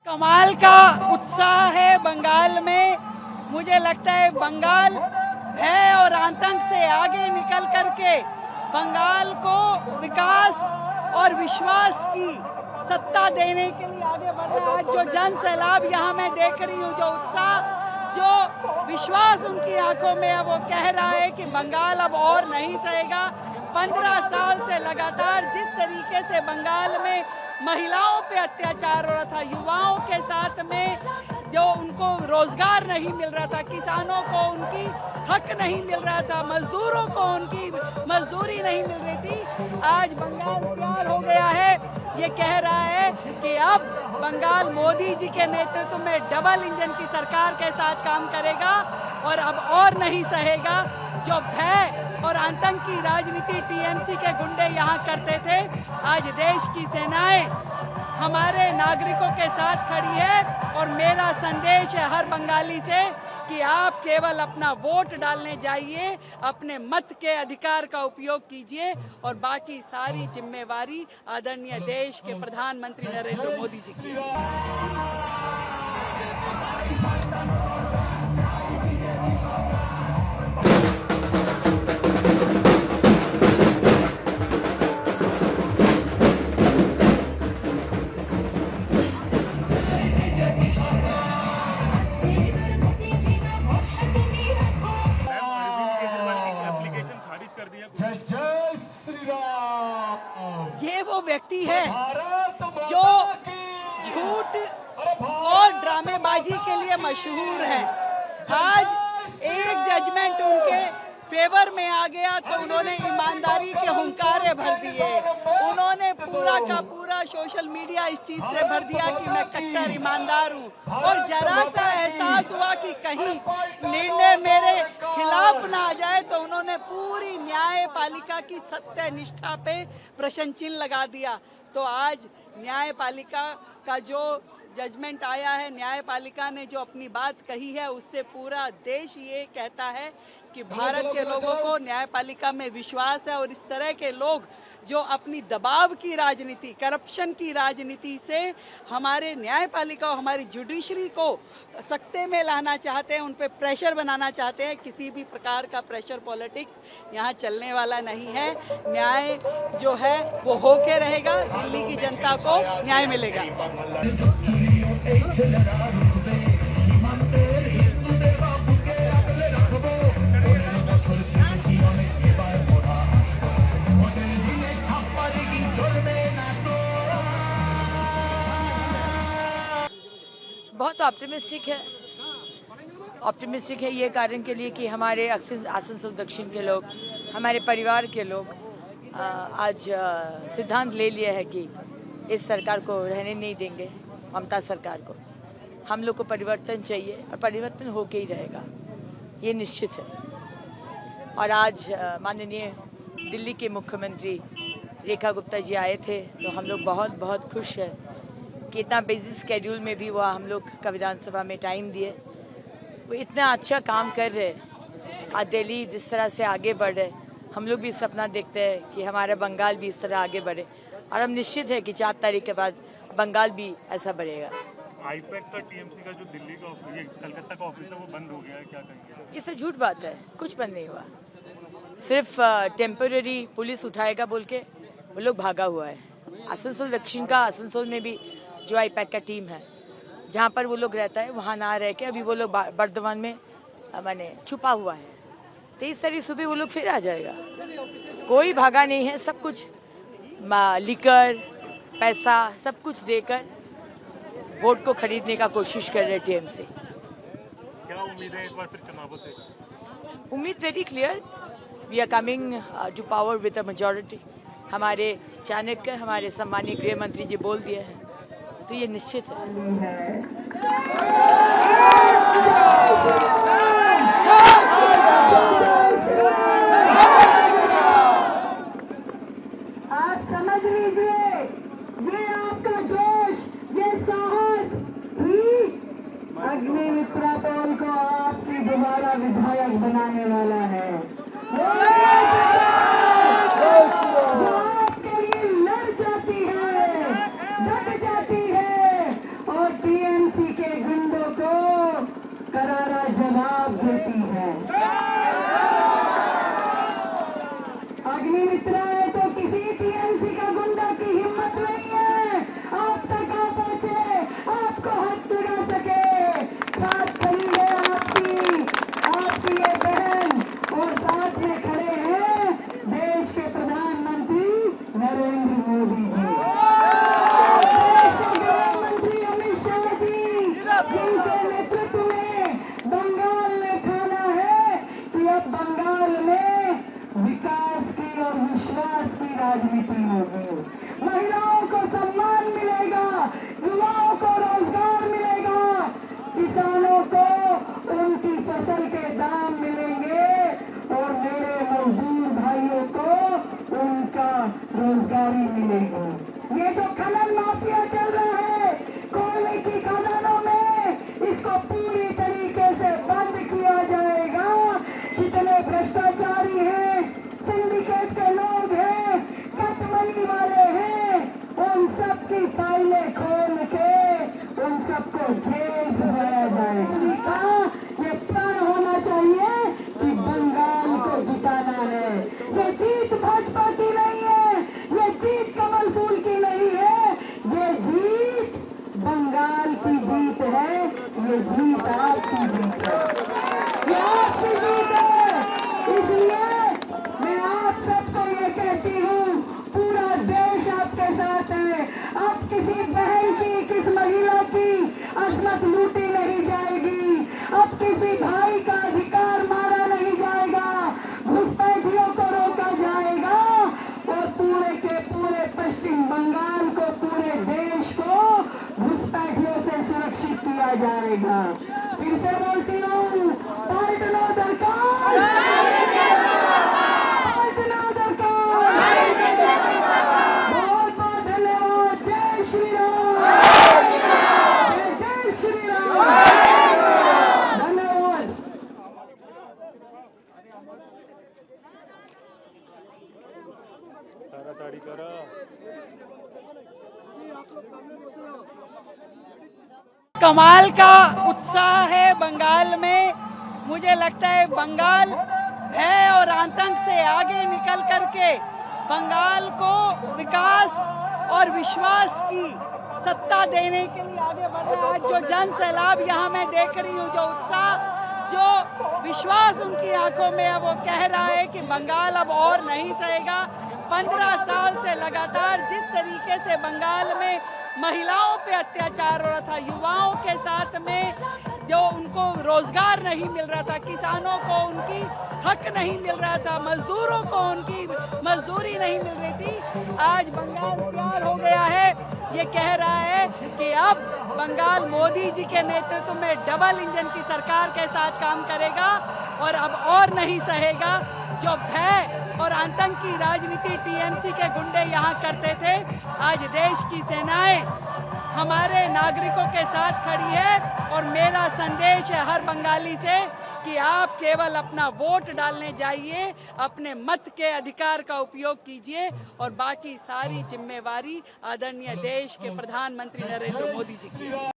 कमाल का उत्साह है बंगाल में। मुझे लगता है बंगाल भय और आतंक से आगे निकल करके बंगाल को विकास और विश्वास की सत्ता देने के लिए आगे बढ़ रहा है। आज जो जन सैलाब यहाँ मैं देख रही हूँ, जो उत्साह, जो विश्वास उनकी आंखों में है, वो कह रहा है कि बंगाल अब और नहीं सहेगा। 15 साल से लगातार जिस तरीके से बंगाल में महिलाओं पे अत्याचार हो रहा था, युवाओं के साथ में जो उनको रोजगार नहीं मिल रहा था, किसानों को उनकी हक नहीं मिल रहा था, मजदूरों को उनकी मजदूरी नहीं मिल रही थी, आज बंगाल तैयार हो गया है। ये कह रहा है कि अब बंगाल मोदी जी के नेतृत्व में डबल इंजन की सरकार के साथ काम करेगा और अब और नहीं सहेगा। जो भय और आतंक की राजनीति टीएमसी के गुंडे यहाँ करते थे, आज देश की सेनाएं हमारे नागरिकों के साथ खड़ी है। और मेरा संदेश है हर बंगाली से कि आप केवल अपना वोट डालने जाइए, अपने मत के अधिकार का उपयोग कीजिए और बाकी सारी जिम्मेवारी आदरणीय देश के प्रधानमंत्री नरेंद्र मोदी जी की। जय श्री राम। ये वो व्यक्ति है जो झूठ और ड्रामेबाजी के लिए मशहूर है। आज एक जजमेंट उनके फेवर में आ गया तो उन्होंने ईमानदारी के हुंकारे भर दिए। उन्होंने पूरा का पूरा सोशल मीडिया इस चीज से भर दिया कि मैं कट्टर ईमानदार हूँ। और जरा सा एहसास हुआ कि कहीं निर्णय मेरे खिलाफ ना आ जाए तो उन्होंने पूरी न्यायपालिका की सत्य निष्ठा पे प्रश्न चिन्ह लगा दिया। तो आज न्यायपालिका का जो जजमेंट आया है, न्यायपालिका ने जो अपनी बात कही है, उससे पूरा देश ये कहता है कि भारत के लोगों को न्यायपालिका में विश्वास है। और इस तरह के लोग जो अपनी दबाव की राजनीति, करप्शन की राजनीति से हमारे न्यायपालिका और हमारी जुडिशरी को सत्ते में लाना चाहते हैं, उन पे प्रेशर बनाना चाहते हैं, किसी भी प्रकार का प्रेशर पॉलिटिक्स यहाँ चलने वाला नहीं है। न्याय जो है वो होके रहेगा, दिल्ली की जनता को न्याय मिलेगा। बहुत ऑप्टिमिस्टिक है ये कारण के लिए कि हमारे आसनसोल दक्षिण के लोग, हमारे परिवार के लोग आज सिद्धांत ले लिया है कि इस सरकार को रहने नहीं देंगे, ममता सरकार को। हम लोग को परिवर्तन चाहिए और परिवर्तन होके ही रहेगा, ये निश्चित है। और आज माननीय दिल्ली के मुख्यमंत्री रेखा गुप्ता जी आए थे तो हम लोग बहुत खुश हैं कि इतना बिजी स्केड्यूल में भी वो हम लोग का विधानसभा में टाइम दिए। वो इतना अच्छा काम कर रहे हैं। आज दिल्ली जिस तरह से आगे बढ़ रहे, हम लोग भी सपना देखते हैं कि हमारा बंगाल भी इस तरह आगे बढ़े। और हम निश्चित है कि 4 तारीख के बाद बंगाल भी ऐसा बढ़ेगा। आईपैक का टीएमसी का जो दिल्ली का ये कलकत्ता का ऑफिस है वो बंद हो गया है, क्या कहेंगे? ये सब झूठ बात है, कुछ बंद नहीं हुआ। सिर्फ टेम्पररी पुलिस उठाएगा बोल के वो लोग भागा हुआ है। आसनसोल दक्षिण का, आसनसोल में भी जो आईपैक का टीम है, जहाँ पर वो लोग रहता है वहाँ ना रह के अभी वो लोग बर्धमान में माने छुपा हुआ है। 23 तारीख सुबह वो लोग फिर आ जाएगा। कोई भागा नहीं है, सब कुछ लिकर पैसा सब कुछ देकर वोट को खरीदने का कोशिश कर रहे टीएमसी। क्या उम्मीद है इस बार फिर चुनावों से? उम्मीद very clear, we are coming to power with a majority. हमारे चाणक्य, हमारे सम्मानीय गृह मंत्री जी बोल दिए हैं, तो ये निश्चित है। आप समझ लीजिए, ये आपका जोश, ये साहस ही अग्निमित्रा पॉल को आपकी दोबारा विधायक बनाने वाला है। आपके लिए लड़ जाती है, डट जाती है और करारा जवाब देती है। अग्निमित्रा है तो किसी टीएमसी का गुंडा की हिम्मत नहीं है आप तक आ पहुंचे, आपको हाथ लगा सके। साथ खड़ी है आपकी ये बहन और साथ में खड़े हैं देश के प्रधानमंत्री नरेंद्र मोदी जी, देश के गृह मंत्री अमित शाह जी, जिनके नेतृत्व में बंगाल ने ठाना है कि अब बंगाल में विकास की और विश्वास की राजनीति होगी। महिलाओं को सम्मान मिलेगा, युवाओं को रोजगार मिलेगा, किसानों को उनकी फसल के दाम मिलेंगे और मेरे मजदूर भाइयों को उनका रोजगारी मिलेगी। ये जो खनन माफिया चल रहा है कोयले की खदानों में, इसको पूरी तरीके से बंद किया जाएगा। जितने भ्रष्टाचारी हैं, सिंडिकेट के लोग हैं, कटमनी वाले हैं, उन सबकी फाइलें खोल के उन सबको जेल भिजवाया जाएगा। ये प्रण होना चाहिए कि बंगाल को जिताना है। ये जीत भाजपा की नहीं है, ये जीत कमल फूल की नहीं है, ये जीत बंगाल की जीत है, ये जीत आपकी जीत है, ये आपकी जीत है। इसलिए मैं आप सबको ये कहती हूँ, पूरा देश आपके साथ है। अब किसी बहन की, किस महिला की अस्मत लूटी नहीं जाएगी, अब किसी भाई का अधिकार मारा नहीं जाएगा, घुसपैठियों को रोका जाएगा और पूरे के पूरे पश्चिम बंगाल को, पूरे देश को घुसपैठियों से सुरक्षित किया जाएगा। फिर से बोलती हूँ, पलटना दरकार, पलटना दरकार। बहुत बहुत धन्यवाद। जय श्री राम, जय श्री राम, धन्यवाद। ताड़ाताड़ी करा। कमाल का उत्साह है बंगाल में। मुझे लगता है बंगाल है और आतंक से आगे निकल करके बंगाल को विकास और विश्वास की सत्ता देने के लिए आगे बढ़ रहा है। आज जो जन सैलाब यहाँ मैं देख रही हूँ, जो उत्साह, जो विश्वास उनकी आंखों में है, वो कह रहा है कि बंगाल अब और नहीं सहेगा। 15 साल से लगातार जिस तरीके से बंगाल में महिलाओं पे अत्याचार हो रहा था, युवाओं के साथ में जो उनको रोजगार नहीं मिल रहा था, किसानों को उनकी हक नहीं मिल रहा था, मजदूरों को उनकी मजदूरी नहीं मिल रही थी, आज बंगाल तैयार हो गया है। ये कह रहा है कि अब बंगाल मोदी जी के नेतृत्व में डबल इंजन की सरकार के साथ काम करेगा और अब और नहीं सहेगा। जो भय और आतंक की राजनीति टीएमसी के गुंडे यहाँ करते थे, आज देश की सेनाएं हमारे नागरिकों के साथ खड़ी है। और मेरा संदेश है हर बंगाली से कि आप केवल अपना वोट डालने जाइए, अपने मत के अधिकार का उपयोग कीजिए और बाकी सारी जिम्मेवारी आदरणीय देश के प्रधानमंत्री नरेंद्र मोदी जी की।